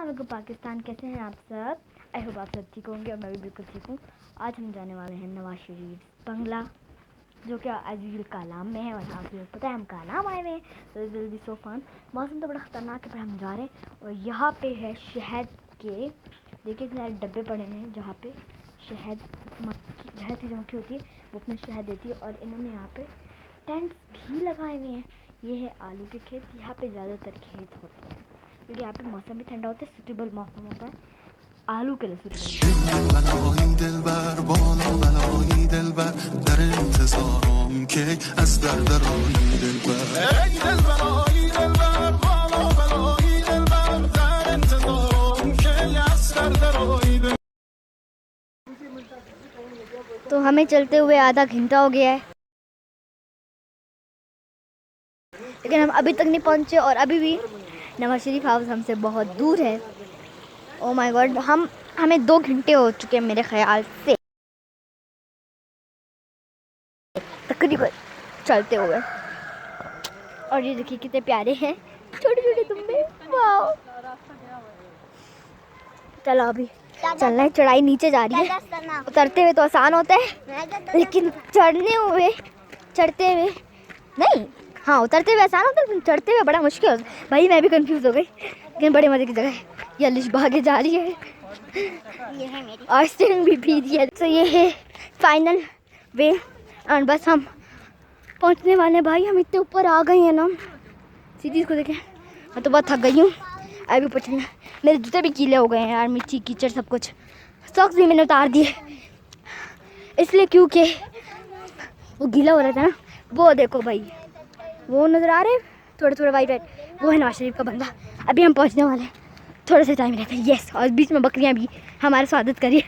अस्सलाम पाकिस्तान, कैसे हैं आप सब। आई होप आप सब ठीक होंगे और मैं भी बिल्कुल ठीक हूँ। आज हम जाने वाले हैं नवाज शरीफ बंगला, जो कि अजील कालाम में है और आपको पता है हम कालाम आए हुए हैं, तो it will be so fun. मौसम तो बड़ा ख़तरनाक है पर हम जा रहे हैं। और यहाँ पे है शहद के, देखिए इतने डब्बे पड़े हैं जहाँ पे शहद की जो मक्खी होती है वो अपना शहद देती है। और इन्होंने यहाँ पे टेंट भी लगाए हुए हैं। ये है आलू के खेत, यहाँ पे ज़्यादातर खेत होते हैं क्योंकि यहाँ पे मौसम भी ठंडा होता है, सूटेबल मौसम होता है आलू के लिए तो हमें चलते हुए आधा घंटा हो गया है, लेकिन हम अभी तक नहीं पहुंचे और अभी भी नवाज शरीफ हाउस हमसे बहुत दूर है। ओ माय गॉड, हमें 2 घंटे हो चुके हैं मेरे ख्याल से तकरीबन चलते हुए। और ये देखिए कितने प्यारे हैं छोटे छोटे दुम्बे, वाह। चलो अभी चलना है, चढ़ाई नीचे जा रही है। उतरते हुए तो आसान होता है लेकिन चढ़ते हुए नहीं, हाँ उतरते हुए आसान होता है लेकिन चढ़ते हुए बड़ा मुश्किल होता है। भाई मैं भी कंफ्यूज हो गई, लेकिन बड़े मज़े की जगह है। ये लिश भागे जा रही है, ये है मेरी और स्टिंग भी पी रही है। तो ये है फाइनल वे और बस हम पहुंचने वाले हैं। भाई हम इतने ऊपर आ गए हैं ना, सीधी को देखें। मैं तो बहुत थक गई हूँ, अभी ऊपर चलना। मेरे जूते भी गीले हो गए हैं यार, मिट्टी कीचड़ सब कुछ। सॉक्स भी मैंने उतार दिए इसलिए क्योंकि वो गीला हो रहा था ना। वो देखो भाई, वो नज़र आ रहे हैं थोड़े थोड़े वाइट वाइट, वो है नवाज शरीफ का बंगला। अभी हम पहुंचने वाले हैं, थोड़ा सा टाइम रहता है। यस, और बीच में बकरियां भी हमारा स्वागत करिए।